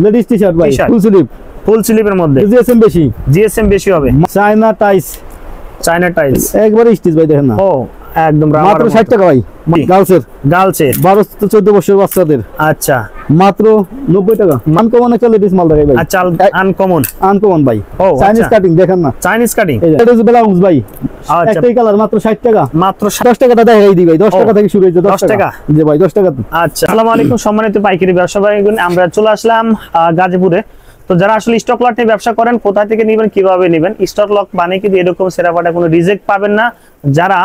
Ladies T-shirt ভাই, ফুল স্লিপের মধ্যে জিএসএম বেশি হবে। চায়না টাইলস একবারে স্টিচ ভাই, দেখেন না। ও একদম মাত্র 60 টাকা ভাই। গার্লসের 12 থেকে 14 বছরের বাচ্চাদের। আচ্ছা মাত্র 90 টাকা। আনকমন একটা লেডিস মাল দেখাই ভাই। আচ্ছা আনকমন ভাই। চাইনিজ কাটিং দেখেন না। চাইনিজ কাটিং এটা হচ্ছে ব্লাউজ ভাই। আচ্ছা একটাই কালার, মাত্র 60 টাকা। মাত্র 10 টাকাটা দেখাই দিই ভাই। 10 টাকা থেকে শুরু হইছে। 10 টাকা জি ভাই, 10 টাকা। আচ্ছা আসসালামু আলাইকুম সম্মানিত পাইকারি ব্যবসায়ী, আমরা চলে আসলাম গাজীপুরে। তো যারা আসলে স্টক লট নিয়ে ব্যবসা করেন, কোথা থেকে নেবেন, কিভাবে নেবেন, স্টক লট মানে কিন্তু এরকম সেরাপাটা কোনো রিজেক্ট পাবেন না। যারা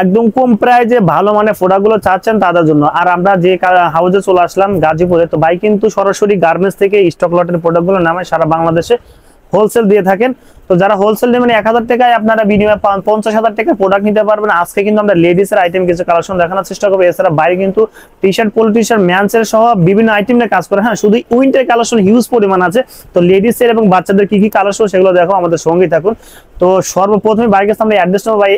একদম কম প্রাইজে ভালো মানে প্রোডাক্টগুলো চাচ্ছেন তাদের জন্য। আর আমরা যে হাউজে চলে আসলাম গাজীপুরে, তো ভাই কিন্তু সরাসরি গার্মেন্টস থেকে স্টক লটের প্রোডাক্টগুলো নামে সারা বাংলাদেশে হোলসেল দিয়ে থাকেন। তো যারা হোলসেল নেবেন 1000 টাকায় আপনারা বিনিময়ে 50,000 টাকার প্রোডাক্ট নিতে পারবেন। আজকে কিন্তু আমরা লেডিস এর আইটেম কিছু কালেকশন দেখানোর চেষ্টা করবো। এছাড়া বাইরে কিন্তু টি-শার্ট, পোলো টি-শার্ট, ম্যানসের সহ বিভিন্ন আইটেম নিয়ে কাজ করে। হ্যাঁ, শুধু উইন্টার কালেকশন হিউজ পরিমাণ আছে। তো লেডিস এর এবং বাচ্চাদের কি কি কালেকশন সেগুলো দেখো, আমাদের সঙ্গেই থাকুন। তো সর্বপ্রথমে বাইরের সামনে অ্যাড্রেস নেবো ভাই।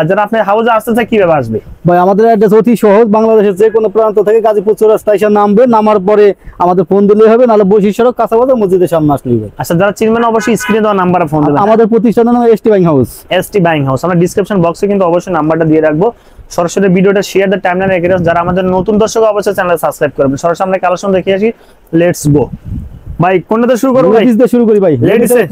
যারা আপনার হাউসে আসতে চায় কিভাবে আসবে? ভাই আমাদের অ্যাড্রেস অতি সহজ। বাংলাদেশের যে কোনো প্রান্ত থেকে গাজীপুর চৌরাস্তা এসে নামবে, নামার পরে আমাদের ফোন দিলে হবে, নাহলে বসি সড়ক কাঁচাবাজার মসজিদের সামনে আসলেই হবে। আচ্ছা, যারা চিনবেন অবশ্যই স্ক্রিনে দেওয়া নাম্বারে ফোন দেবেন। আমাদের প্রতিষ্ঠানের নাম ST buying house. ST buying house আমরা ডেসক্রিপশন বক্সে কিন্তু অবশ্যই নাম্বারটা দিয়ে রাখবো। সরাসরি ভিডিওটা শেয়ার দ্য টাইমলাইন রেখে দাও। যারা আমাদের নতুন দর্শক অবশ্যই চ্যানেল সাবস্ক্রাইব করবেন। সরাসরি আমরা কালেকশন দেখে আসি, লেটস গো। ভাই কোনটা শুরু করব? লেডিস দিয়ে শুরু করি ভাই। লেডিস এর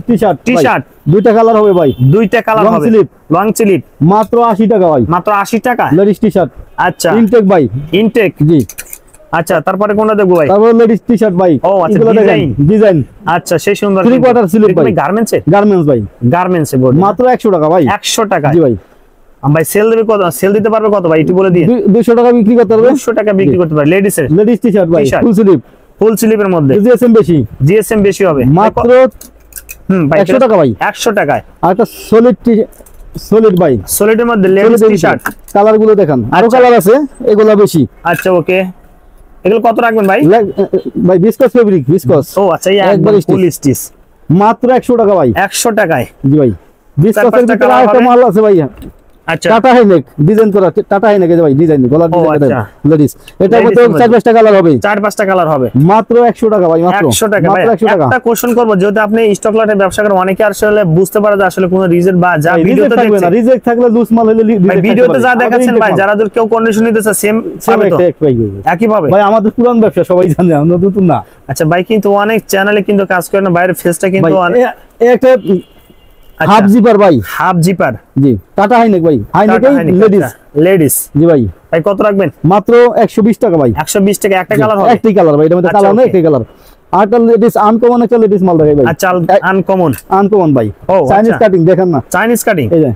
টি-শার্ট দুইটা কালার হবে ভাই। দুইটা কালার হবে। লং স্লিভ মাত্র 80 টাকা ভাই। মাত্র 80 টাকা লেডিস টি-শার্ট। আচ্ছা ইনটেক ভাই। ইনটেক জি। আচ্ছা তারপরে কোনটা দেখবো ভাই? তারপর লেডিস টি-শার্ট ভাই। ও আচ্ছা, ডিজাইন। আচ্ছা সেই সুন্দর 3 কোয়ার্টার স্লিভ ভাই। গার্মেন্টস ভাই। গার্মেন্টস এর বডি মাত্র 100 টাকা ভাই। 100 টাকা। জি ভাই। ভাই সেল দেবে কত? সেল দিতে পারবে কত ভাই একটু বলে দিন। 200 টাকা বিক্রি করতে পারবে। 200 টাকা বিক্রি করতে পারবে লেডিস এর। লেডিস টি-শার্ট ভাই, ফুল স্লিভের মধ্যে জিএসএম বেশি হবে। মাত্র ভাই 100 টাকা ভাই। 100 টাকায়। আর একটা সলিড ভাই। সলিডের মধ্যে লেডিস টি-শার্ট। কালার গুলো দেখেন, আরো কালার আছে, এগুলা বেশি। আচ্ছা ওকে, এগুলো কত রাখবেন ভাই? ভাই বিসকস ফেব্রিক, বিসকস। ও আচ্ছা, এই একবার ফুল স্টিচ মাত্র 100 টাকা ভাই। 100 টাকায়। জি ভাই। বিসকসের ভিতরে আরেকটা মাল আছে ভাই। আচ্ছা টাটা হাইনেক ডিজাইন করা, টাটা হাইনেক ভাই ডিজাইন, গলার ডিজাইন লেডিস। এটা মধ্যে 4-5টা কালার হবে। 4-5টা কালার হবে। মাত্র 100 টাকা ভাই। মাত্র 100 টাকা ভাই। 100 টাকা। একটা কোশ্চেন করব, যেহেতু আপনি স্টক লটে ব্যবসা করেন, অনেকে আসলে বুঝতে পারে যে আসলে কোন রিজেক্ট বা যা ভিডিওতে দেখছেন না। রিজেক্ট থাকলে লুজ মাল হলে ভাই ভিডিওতে যা দেখাচ্ছেন ভাই, যারা কেউ কন্ডিশন নিতেছে সেম পাবে তো একই পাবে ভাই। আমাদের পুরান ব্যবসা সবাই জানে, আমরা নতুন না। আচ্ছা ভাই, কিন্তু অনেক চ্যানেলে কিন্তু কাজ করেন, বাইরের ফেসটা কিন্তু একটা হাফ জিপার ভাই। Half zipper. জি। টাটা হাইনেক ভাই। High neck ladies. জি ভাই। ভাই কত রাখবেন? মাত্র 120 টাকা ভাই। 120 টাকা। একটা কালার হবে। একটাই কালার ভাই, এটার মধ্যে কালার নেই, একটাই কালার। আরটা লেডিস আনকমন একটা লেডিস মাল দেখাই ভাই। আচ্ছা আনকমন ভাই। চাইনিজ কাটিং দেখেন না। চাইনিজ কাটিং এই যে।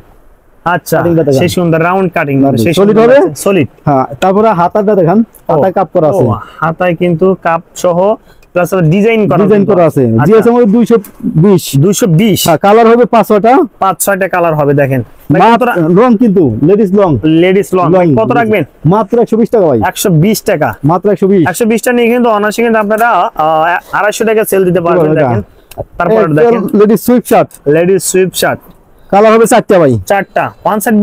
আচ্ছা সেই সুন্দর রাউন্ড কাটিং, সেই সলিড হবে। সলিড। হ্যাঁ, তারপরে হাতাটা দেখেন, হাতায় কাপ করা আছে। হাতায় কিন্তু কাপ সহ প্লাস ডিজাইন করা আছে। জিএসএম 220। হ্যাঁ, কালার হবে 5-6টা কালার হবে। দেখেন লং, কিন্তু লেডিস লং। কত রাখবেন? মাত্র 120 টাকা ভাই। 120 টাকা। মাত্র 120 টা নিয়ে কিন্তু অনায়াসে কিন্তু আপনারা 250 টাকা সেল দিতে পারবেন। দেখেন তারপর দেখেন লেডিস সুইপ শার্ট। কালার হবে 4টা ভাই। 4টা। One side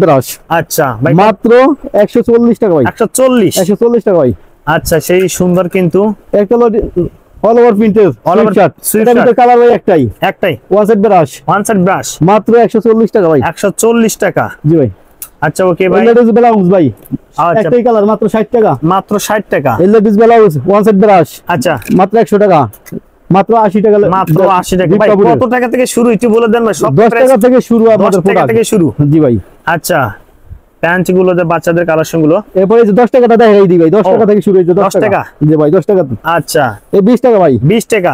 brush. আচ্ছা ভাই, মাত্র 140 টাকা ভাই। 140 টাকা ভাই। আচ্ছা সেই সুন্দর কিন্তু একটা অল ওভার প্রিন্টেড শার্ট। এটার কালার ভাই একটাই। One side brush. মাত্র 140 টাকা ভাই। 140 টাকা। জি ভাই। আচ্ছা ওকে ভাই। লেডিস ব্লাউজ ভাই। একটাই কালার, মাত্র 60 টাকা। মাত্র 60 টাকা। Ladies blouse one side brush. আচ্ছা মাত্র 100 টাকা। মাত্র 80 টাকা। মাত্র 80 টাকা ভাই। কত টাকা থেকে শুরু একটু বলে দেন ভাই? সব 10 টাকা থেকে শুরু আমাদের প্রোডাক্ট থেকে শুরু। জি ভাই। আচ্ছা প্যান্ট গুলো, বাচ্চাদের কালেকশন গুলো, এরপরে 10 টাকাটা দেখাই দিই ভাই। 10 টাকা থেকে শুরু হইছে। 10 টাকা। জি ভাই, 10 টাকা। আচ্ছা এই 20 টাকা ভাই। 20 টাকা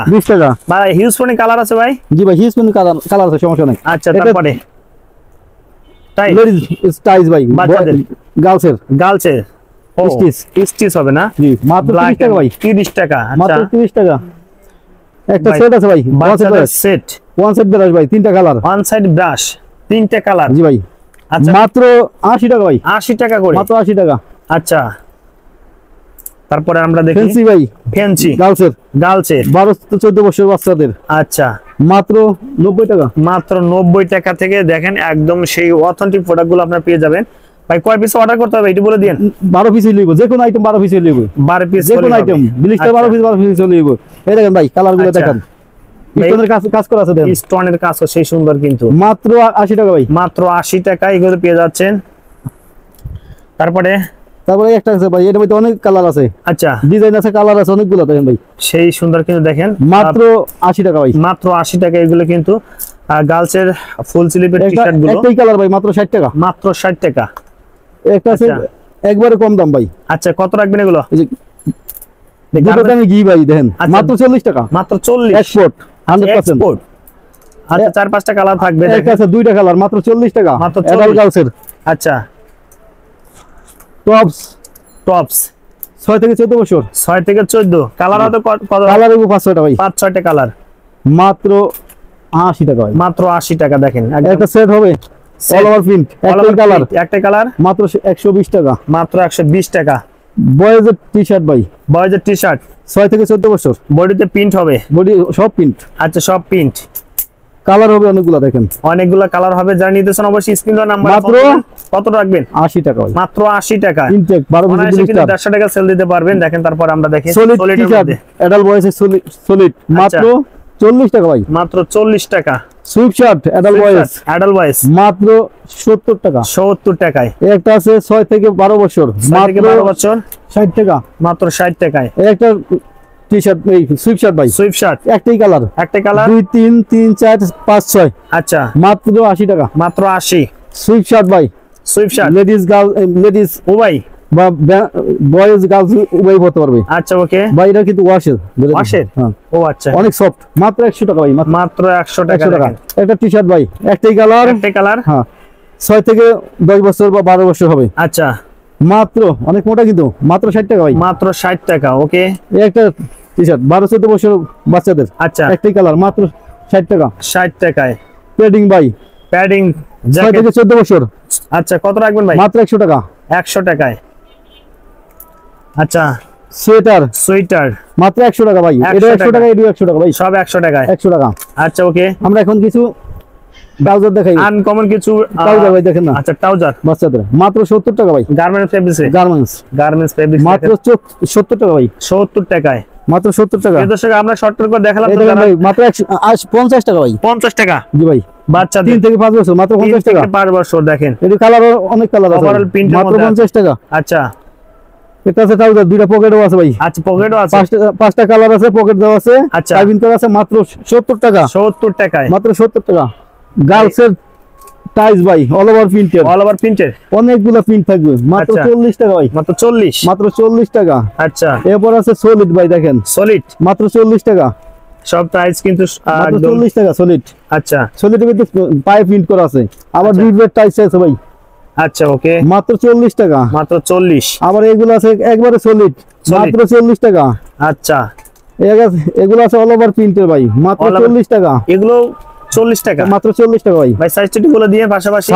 ভাই। হিউজ পনি কালার আছে ভাই। জি ভাই, হিউজ পনি কালার আছে, সমস্যা নাই। আচ্ছা তারপরে লেডিস স্টাইল ভাই, বাচ্চাদের গার্লসের স্টিচ হবে না? জি। মাত্র 30 টাকা ভাই। 30 টাকা। মাত্র 30 টাকা। একটা সেট আছে ভাই, বাচ্চাদের সেট। ওয়ান সাইড ব্রাশ ভাই, 3টা কালার। ওয়ান সাইড ব্রাশ 3টা কালার। জি ভাই। আচ্ছা মাত্র 80 টাকা ভাই। 80 টাকা করে। মাত্র 80 টাকা। আচ্ছা তারপরে আমরা দেখি ফ্যান্সি ভাই। ফ্যান্সি গার্লসের 12 থেকে 14 বছর বাচ্চাদের। আচ্ছা মাত্র 90 টাকা। মাত্র 90 টাকা থেকে দেখেন একদম সেই অথেন্টিক প্রোডাক্টগুলো আপনারা পেয়ে যাবেন। ভাই কয় পিস অর্ডার করতে হবে এটা বলে দিন। 12 পিস লইব, যে কোনো আইটেম 12 পিস লইব, 12 পিস যে কোনো আইটেম ব্লিস্টার 12 পিস লইব। এই দেখেন ভাই কালার গুলো আচ্ছা। দেখেন, স্টোনের কাজ করা আছে দেখেন, স্টোনের কাজ সেই সুন্দর কিন্তু মাত্র 80 টাকা ভাই, মাত্র 80 টাকা এগুলো পেয়ে যাচ্ছেন। তারপরে একটা আছে ভাই, এটার মধ্যে অনেক কালার আছে, আচ্ছা ডিজাইন আছে, কালার আছে অনেকগুলো দেখেন ভাই, সেই সুন্দর কিন্তু দেখেন মাত্র 80 টাকা ভাই, মাত্র 80 টাকা এগুলো কিন্তু গার্লসের ফুল স্লিভের টি-শার্ট গুলো একটাই কালার ভাই, মাত্র 60 টাকা, মাত্র 60 টাকা। একটা আছে আচ্ছা। একবারে কম দাম ভাই, আচ্ছা কত রাখবেন এগুলো? এই যে দুটো দামে ঘি ভাই দেখেন, আচ্ছা। মাত্র 40 টাকা, মাত্র 40 এক্সপোর্ট 100%। এক্সপোর্ট। আচ্ছা 4-5টা কালার থাকবে একটা আছে দুইটা কালার, মাত্র 40 টাকা, মাত্র অ্যাডাল্ট 40। গার্লসের আচ্ছা টপস টপস 6 থেকে 14 বছর, 6 থেকে 14 কালার হয়তো কত? কালার এগো 500 টাকা ভাই, 5-6টা কালার, মাত্র 80 টাকা ভাই, মাত্র 80 টাকা দেখেন একদম একটা সেট হবে অল ওভার প্রিন্ট, একটাই কালার, একটা কালার মাত্র 120 টাকা, মাত্র 120 টাকা। বয়েজের টি-শার্ট ভাই, বয়েজের টি-শার্ট 6 থেকে 14 বছর, বডিতে প্রিন্ট হবে, বডি সব প্রিন্ট, আচ্ছা সব প্রিন্ট, কালার হবে অনেকগুলো দেখেন, অনেকগুলা কালার হবে, যারা নিতেছেন অবশ্যই স্ক্রিন দেওয়া নাম্বার মাত্র কত রাখবেন? 80 টাকা ভাই, মাত্র 80 টাকা। ইনটেক 12 পিস অনায়াসে কিন্তু ব্লিস্টার 150 টাকা সেল দিতে পারবেন। দেখেন তারপর আমরা দেখি সলিড সলিডের টি-শার্ট, মধ্যে অ্যাডাল্ট বয়েজের সলিড মাত্র 40 টাকা ভাই, মাত্র 40 টাকা। Swift shirt adult boys adult boys মাত্র 70 টাকা, 70 টাকায়। একটা আছে 6 থেকে 12 বছর, 6 থেকে মাত্র 12 বছর 60 টাকা, মাত্র 60 টাকায়। একটা টি-শার্ট এই সুইফট শার্ট ভাই, সুইফট শার্ট একটাই কালার, একটা কালার, 2 3 3 4 5 6, আচ্ছা মাত্র 80 টাকা, মাত্র 80। সুইফট শার্ট ভাই, swift shirt ladies girl, ladies ও ভাই, বা বয়েজ গার্লস উভয় পড়তে পারবে আচ্ছা ওকে। ভাই, এটা কিন্তু ওয়াশের, ওয়াশের? হ্যাঁ ও আচ্ছা অনেক সফট, মাত্র 100 টাকা ভাই, মাত্র 100 টাকা 100 টাকা। দেখেন। একটা টি-শার্ট ভাই, একটাই কালার, একটা কালার, হ্যাঁ 6 থেকে 10 বছর বা 12 বছর হবে, আচ্ছা মাত্র অনেক মোটা কিন্তু মাত্র 60 টাকা ভাই, মাত্র 60 টাকা ওকে। এই একটা টি-শার্ট 12-14 বছর বাচ্চাদের, আচ্ছা একটাই কালার, মাত্র 60 টাকা। 60 টাকায়। পেডিং ভাই, প্যাডিং 6 জ্যাকেট, থেকে 14 বছর, আচ্ছা কত রাখবেন ভাই? মাত্র 100 টাকা। 100 টাকায়। আচ্ছা সোয়েটার সোয়েটার মাত্র 100 টাকা ভাই, 100 এটা 100 টাকা। টাকা, এটা 100 টাকা ভাই, সব 100 টাকায়। 100 টাকা। আচ্ছা ওকে। আমরা এখন কিছু ট্রাউজার দেখাই, আনকমন কিছু ট্রাউজার ভাই দেখেন না, আচ্ছা ট্রাউজার বাচ্চাদের মাত্র 70 টাকা ভাই, গার্মেন্টস ফেব্রিক্সে, গার্মেন্টস ফেব্রিক্স মাত্র 70 টাকা ভাই, 70 টাকায়। মাত্র 70 টাকা। এই দর্শক আমরা শর্ট করে দেখালাম এই তো, দেখেন যারা ভাই মাত্র 50 টাকা ভাই, 50 টাকা জি ভাই, বাচ্চাদের 3 থেকে 5 বছর মাত্র 3 50 থেকে টাকা। 5 বছর দেখেন। এর কালার অনেক কালার আছে, Overall print এর মাত্র মধ্যে 50 টাকা। আচ্ছা এটা আছে ট্রাউজার, দুইটা পকেটও আছে ভাই, আচ্ছা পকেটও আছে, 5টা কালার আছে, পকেট দেওয়া আছে, আচ্ছা। কার্ভিং করা আছে, মাত্র 70 টাকা, 70 টাকায়। মাত্র 70 টাকা। গার্লসের টাইস ভাই, অল ওভার প্রিন্টের, অল ওভার প্রিন্টের, অনেকগুলো প্রিন্ট থাকবে, মাত্র আচ্ছা। 40 টাকা ভাই, মাত্র 40। মাত্র 40 টাকা। আচ্ছা এরপর আছে সলিড ভাই, দেখেন সলিড, মাত্র 40 টাকা, সব প্রাইস কিন্তু মাত্র একদম 40 টাকা সলিড। আচ্ছা সলিডের মধ্যে পায়ে প্রিন্ট করা আছে, আবার ডিপের টাইস আছে ভাই, আচ্ছা ওকে, মাত্র 40 টাকা। মাত্র 40। আবার এগুলো আছে একবারে সলিড, মাত্র 40 টাকা। আচ্ছা এগুলো আছে অল ওভার প্রিন্টের ভাই, মাত্র All over- 40 টাকা, এগুলো 40 টাকা। মাত্র 40 টাকা ভাই। ভাই সাইজ টি বলে দিয়ে পাশাপাশি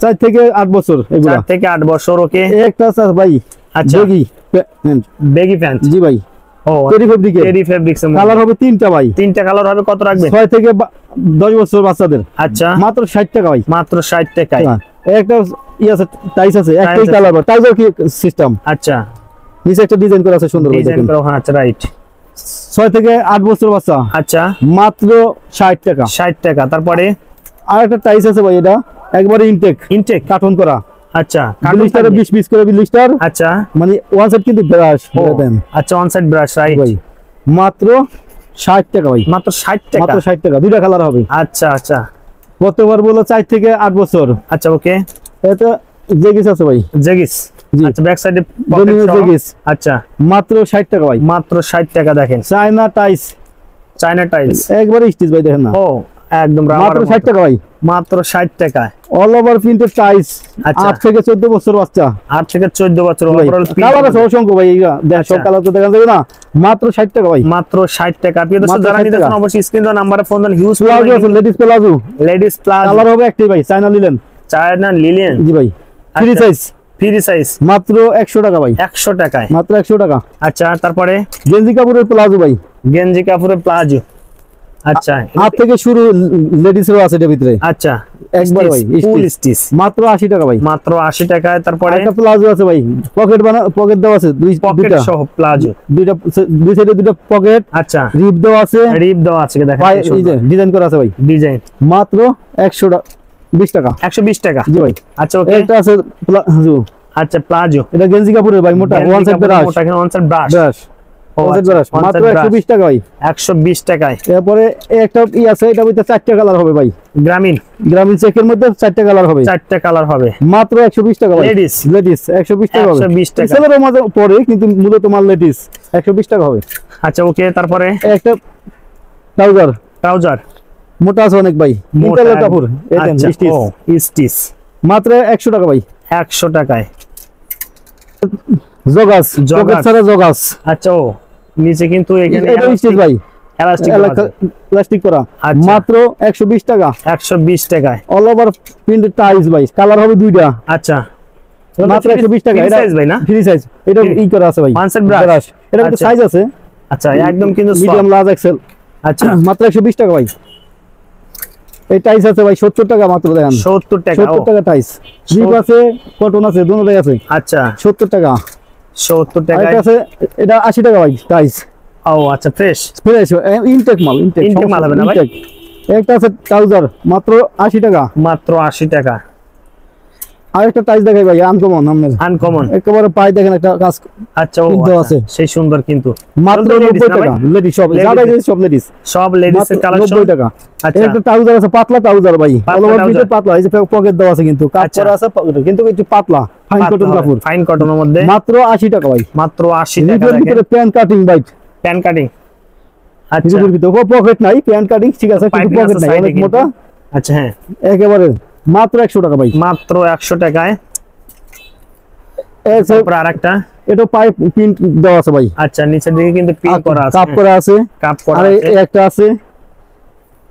4 থেকে 8 বছর এগুলো। 4 থেকে 8 বছর ওকে। একটা আছে ভাই, আচ্ছা বেগি প্যান্ট, বেগি প্যান্ট, জি ভাই, ও টেরি ফেব্রিকের, টেরি ফেব্রিক্স এর কালার মধ্যে হবে 3টা ভাই, 3টা কালার হবে, কত রাখবেন? 6 থেকে 10 বছর বাচ্চাদের, আচ্ছা মাত্র 60 টাকা ভাই। মাত্র 60 টাকায়। হ্যাঁ, একটা আছে টাইস আছে, একটাই আছে। কালার, টাইসের কি সিস্টেম, আচ্ছা নিচে একটা ডিজাইন করা আছে সুন্দর ভাই, ডিজাইন দেখেন। করা, হ্যাঁ আচ্ছা রাইট। 6 থেকে 8 বছর বাচ্চা, আচ্ছা মাত্র 60 টাকা। 60 টাকা। তারপরে আর একটা টাইস আছে ভাই, এটা একবারে ইনটেক ইনটেক, কার্টন করা, আচ্ছা ব্লিস্টারে 20 পিস করে ব্লিস্টার, আচ্ছা মানে ওয়ান সাইড কিন্তু ব্রাশ ও, দেন আচ্ছা অন সাইড ব্রাশ রাইট, ভাই, মাত্র 60 টাকা ভাই, মাত্র 60 টাকা। মাত্র 60 টাকা, দুইটা কালার হবে। আচ্ছা আচ্ছা প্রত্যেকবার বলো 4 থেকে 8 বছর। আচ্ছা ওকে। এটা জেগিস আছে ভাই, জেগিস, জি। আচ্ছা ব্যাক সাইডে জেগিস, জেগিস আচ্ছা মাত্র 60 টাকা ভাই, মাত্র 60 টাকা দেখেন। চায়না টাইস চায়না টাইলস, একবারে স্টিচ ভাই, দেখেন না, ও একদম মাত্র 60 টাকা ভাই, মাত্র 60 টাকায়। অল ওভার প্রিন্টেড টাইস, আচ্ছা। 8 থেকে 14 বছর বাচ্চা, 8 থেকে 14 বছর ভাই, ওভারঅল কালার আছে অসংখ্য ভাই, দেখ সব আচ্ছা। কালার তো দেখা যাবে না, মাত্র 60 টাকা ভাই। মাত্র 60 টাকা। আপনি দর্শক মাত্র যারা 60 নিতে চান টাকা। অবশ্যই স্ক্রিন দেওয়া নম্বরে ফোন দেন। হিউজ প্লাজো আছে, ladies palazzo, ladies plus, colour হবে একটাই ভাই, চায়না লিলেন, চায়না লিলিয়ান, জি ভাই, ফ্রি আচ্ছা। সাইজ, ফ্রি সাইজ, মাত্র 100 টাকা ভাই, 100 টাকায়। মাত্র 100 টাকা। আচ্ছা তারপরে গেঞ্জি কাপড়ের প্লাজো ভাই, গেঞ্জি কাপড়ের প্লাজো, আচ্ছা হাত থেকে শুরু, লেডিসেরও আছে এর ভিতরে। আচ্ছা একবার ভাই ফুল স্টিচ মাত্র 80 টাকা ভাই। মাত্র 80 টাকায়। তারপরে একটা প্লাজো আছে ভাই, পকেট দেওয়া আছে পকেট দুইটা, সহ প্লাজো, দুই সাইডে দুইটা পকেট। আচ্ছা রিপ দেওয়া আছে, রিপ দেওয়া আছে দেখেন, ভাই এই যে ডিজাইন করা আছে ভাই, ডিজাইন মাত্র 120 টাকা। 120 টাকা জি ভাই। আচ্ছা ওকে। একটা আছে প্লাজো, আচ্ছা প্লাজো, এটা গেঞ্জি কাপড়ের ভাই, মোটা one side brush, one side brush, মাত্র 120 টাকা ভাই। 120 টাকায়। এরপরে একটা আছে, এটা ভিতরে 4টা কালার হবে ভাই, গ্রামীণ চেকের মধ্যে 4টা কালার হবে, 4টা কালার হবে, মাত্র 120 টাকা ভাই। লেডিস 120 টাকা হবে। 120 টাকা। ছেলেরও মাঝে পরে, কিন্তু মূলত মাল লেডিস, 120 টাকা হবে। আচ্ছা ওকে। তারপরে একটা ট্রাউজার মোটা আছে অনেক ভাই, ইন্টারলক কাপড়, এই দেন আচ্ছা স্টিচ, স্টিচ মাত্র 100 টাকা ভাই। 100 টাকায়। জগাস, পকেট ছাড়া জগাস। আচ্ছা ও নিচে কিন্তু এখানে এটা স্টিচ ভাই, এলাস্টিক প্লাস্টিক করা, আচ্ছা। মাত্র 120 টাকা। 120 টাকায়। অল ওভার প্রিন্ট টাইলস ভাই, কালার হবে দুইটা, আচ্ছা মাত্র 120 টাকা। ফ্রি এটা সাইজ ভাই না? ফ্রি সাইজ, এটা ই করা আছে ভাই, ওয়ান সাইড ব্রাশ। এটা আচ্ছা। সাইজ আছে, আচ্ছা একদম কিন্তু মিডিয়াম লার্জ এক্সেল। আচ্ছা মাত্র 120 টাকা ভাই। এই টাইস আছে ভাই 70 টাকা মাত্র, দেখেন 70 টাকা। 70 টাকা টাইস, জিপ আছে, কটন আছে, দুটোই আছে। আচ্ছা 70 টাকা। 70 আর টাকায়। এটা আছে, এটা 80 টাকা ভাই টাইস, ও আচ্ছা ফ্রেশ ফ্রেশ ইনটেক মাল, Intake মাল হবে না ভাই? একটা আছে ট্রাউজার, মাত্র 80 টাকা। মাত্র 80 টাকা। আরেকটা টাইস দেখাই ভাই, আনকমন, আপনার আনকমন। একেবারে পাই দেখেন একটা কাজ আচ্ছা ও কিন্তু আচ্ছা, আছে। সেই সুন্দর কিন্তু মাত্র এগুলো 90 ladies না টাকা। ভাই? লেডিস সব, Ladies। যারা লেডিস সব লেডিস, সব লেডিস এর কালেকশন। 90 টাকা। আচ্ছা একটা ট্রাউজার আছে, পাতলা ট্রাউজার ভাই, পাতলা অল ওভার trouser। পাতলা, এই যে পকেট দেওয়া আছে, কিন্তু কাজ আচ্ছা। করা আছে, কিন্তু একটু পাতলা, ফাইন কটন কাপড়, ফাইন কটনের মধ্যে মাত্র 80 টাকা ভাই। মাত্র 80 টাকা। রিপের ভিতরে প্যান কাটিং ভাই, প্যান কাটিং। আচ্ছা রিপের ভিতরে পকেট নাই, প্যান কাটিং ঠিক আছে, কিন্তু Piping পকেট আছে নাই, side এ অনেক কিন্তু। মোটা, আচ্ছা হ্যাঁ একেবারে মাত্র 100 টাকা ভাই। মাত্র 100 টাকায়। এই যে তারপর আরেকটা। এটা পাইপ প্রিন্ট দেওয়া আছে ভাই, আচ্ছা নিচের দিকে কিন্তু পিন করা আছে, কাপ করা আছে, কাপ করা আর আছে। একটা আছে,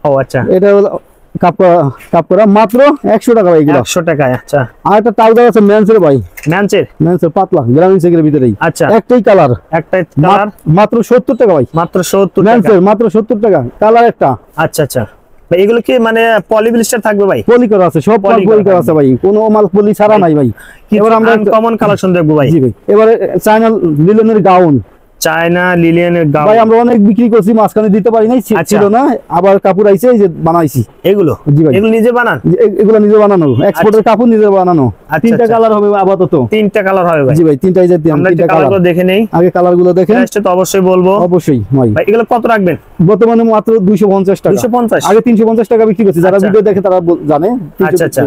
ও আচ্ছা এটা হলো কাপ করা, মাত্র 100 টাকা ভাই এগুলো। 100 টাকায়। আচ্ছা আর একটা ট্রাউজার আছে মেন্সের ভাই, ম্যানচের। মেন্সের পাতলা, গ্রামীণ সেকের ভিতরেই, আচ্ছা একটাই কালার, একটা কালার মাত্র 70 টাকা ভাই। মাত্র 70 টাকা। মেন্সের মাত্র 70 টাকা, কালার একটা, আচ্ছা আচ্ছা ভাই এগুলো কি মানে পলি ব্লিস্টার থাকবে ভাই? পলি করা আছে, সব মাল Poly পলি করা করা আছে ভাই, কোনো মাল পলি ছাড়া নাই ভাই। এবার আমরা কমন কালেকশন দেখবো ভাই। জি ভাই, এবারে চায়না লিলেনের গাউন চায়না লিলিয়ানের গাউন ভাই, আমরা অনেক বিক্রি করছি, মাঝখানে দিতে পারি নাই, আচ্ছা। ছিল না, আবার কাপড় আইছে, এই যে বানাইছি। এগুলো জি ভাই, এগুলো নিজে বানান? এগুলো নিজে বানানো, এক্সপোর্টের কাপড় নিজে বানানো। আচ্ছা, তিনটা আচ্ছা। কালার হবে আপাতত। 3টা কালার হবে ভাই? জি ভাই, তিনটাই যে আমরা তিনটা কালার কালার, গুলো দেখে নেই। আগে কালার গুলো দেখেন, প্রাইসটা তো অবশ্যই বলবো। অবশ্যই ভাই। ভাই এগুলো কত রাখবেন? বর্তমানে মাত্র 250 টাকা। 250? আগে 350 টাকা বিক্রি করছি, যারা আচ্ছা। ভিডিও দেখে তারা জানে। আচ্ছা, আচ্ছা।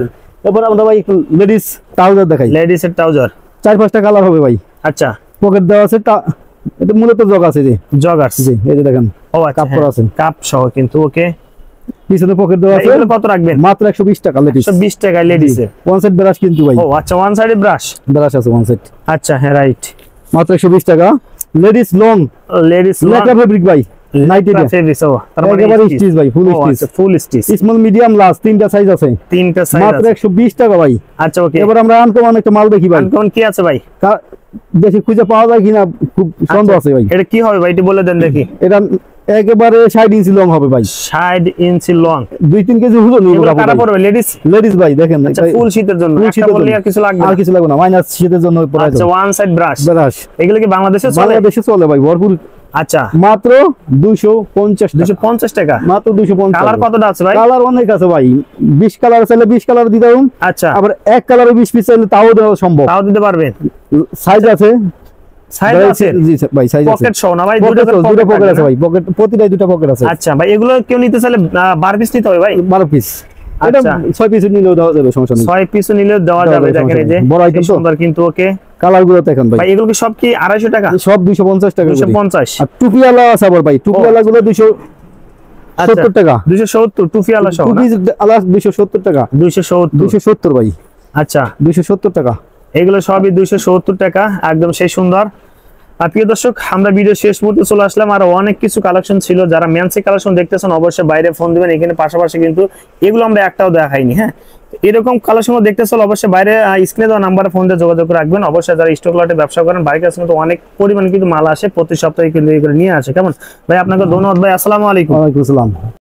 এরপর আমরা ভাই লেডিস ট্রাউজার দেখাই, লেডিস এর ট্রাউজার। 4-5টা কালার হবে ভাই, আচ্ছা পকেট দেওয়া আছে, এটা মূলত জগ আছে, যে জগার্স। জি এই যে দেখেন, ও আচ্ছা কাপ করা আছে, কাপ সহ কিন্তু। ওকে পিছনে পকেট দেওয়া আছে, এগুলো কত রাখবেন? মাত্র 120 টাকা লেডিস। 120 টাকা লেডিস এর। ওয়ান সাইড ব্রাশ কিন্তু ভাই, ও আচ্ছা ওয়ান সাইডে ব্রাশ। ব্রাশ আছে ওয়ান সাইড, আচ্ছা হ্যাঁ রাইট। মাত্র 120 টাকা। Ladies long, ladies lacquer fabric ভাই, নাইটি ডে, ফেব্রিক্স। ও তারপরে একেবারে স্টিচ ভাই, ফুল স্টিচ, ফুল স্টিচ। স্মল মিডিয়াম লার্জ, তিনটা সাইজ আছে, 3টা সাইজ মাত্র আছে। 120 টাকা ভাই। আচ্ছা ওকে। এবার আমরা আনকমন একটা মাল দেখি ভাই, কোন কি আছে ভাই? দেখি খুঁজে পাওয়া যায় কিনা, খুব সন্দেহ আছে ভাই। এটা কি হবে ভাই একটু বলে দেন দেখি। এটা একেবারে 60 ইঞ্চি লং হবে ভাই, 60 ইঞ্চি লং। 2-3 কেজি ওজন নিব এগুলো কারা পড়বে? লেডিস? লেডিস ভাই দেখেন, আচ্ছা ফুল শীতের জন্য। ফুল একটা শীতের বললে জন্য। আর কিছু লাগবে আর না? কিছু লাগবে না, মাইনাস শীতের জন্য পরে আচ্ছা ওয়ান সাইড ব্রাশ। ব্রাশ এগুলো কি বাংলাদেশে চলে? বাংলাদেশে চলে ভাই ভরপুর, আচ্ছা মাত্র 250 টাকা। 250 টাকা। মাত্র 250 কালার টাকা। কতটা আছে ভাই? কালার অনেক আছে ভাই, 20 কালার চাইলে 20 কালার দিতে পারুন, আচ্ছা আবার এক কালারে 20 পিস চাইলে তাও দেওয়া সম্ভব। তাও দিতে পারবেন? সাইজ আছে, সাইজ আছে? জি ভাই সাইজ আছে, পকেট সহ না ভাই? পকেট দুটো দুটো পকেট থাকবে আছে না? ভাই, পকেট প্রতিটাই দুটো পকেট আছে। আচ্ছা ভাই এগুলো কেউ নিতে চাইলে 12 পিস নিতে হবে ভাই? 12 পিস, এটা আচ্ছা। 6 পিস নিলেও দেওয়া যাবে, সমস্যা নেই। 6 পিস নিলে দেওয়া দেওয়া যাবে। যাবে, দেখেন এই যে বড় item কি তো। সুন্দর কিন্তু। ওকে কালার গুলো দেখেন ভাই, ভাই এগুলো কি সব কি 250 টাকা? সব 250 টাকা করে। 250। আর টুপিওয়ালা আছে আবার ভাই, টুপিওয়ালা গুলো 270 টাকা, 270 টুপি আলা সহ না? টুপি আলা 270 টাকা, 270। 270 ভাই, আচ্ছা 270 টাকা। এগুলো সবই 270 টাকা, একদম সেই সুন্দর। আর প্রিয় দর্শক আমরা ভিডিও শেষ মুহূর্তে চলে আসলাম, আর অনেক কিছু কালেকশন ছিল। যারা ম্যানসি কালেকশন দেখতেছেন অবশ্যই বাইরে ফোন দিবেন, এখানে পাশাপাশি কিন্তু এগুলো আমরা একটাও দেখাইনি। হ্যাঁ এরকম কালেকশন দেখতেছ অবশ্যই বাইরে স্ক্রিনে দেওয়া নাম্বারে ফোন দিয়ে যোগাযোগ রাখবেন। অবশ্যই যারা স্টক লটে ব্যবসা করেন বাইরের কাছে কিন্তু অনেক পরিমাণে কিন্তু মাল আসে, প্রতি সপ্তাহে কিন্তু এগুলো নিয়ে আসে। কেমন ভাই? আপনাকে ধন্যবাদ ভাই, আসসালামু আলাইকুম। ওয়ালাইকুম আসসালাম।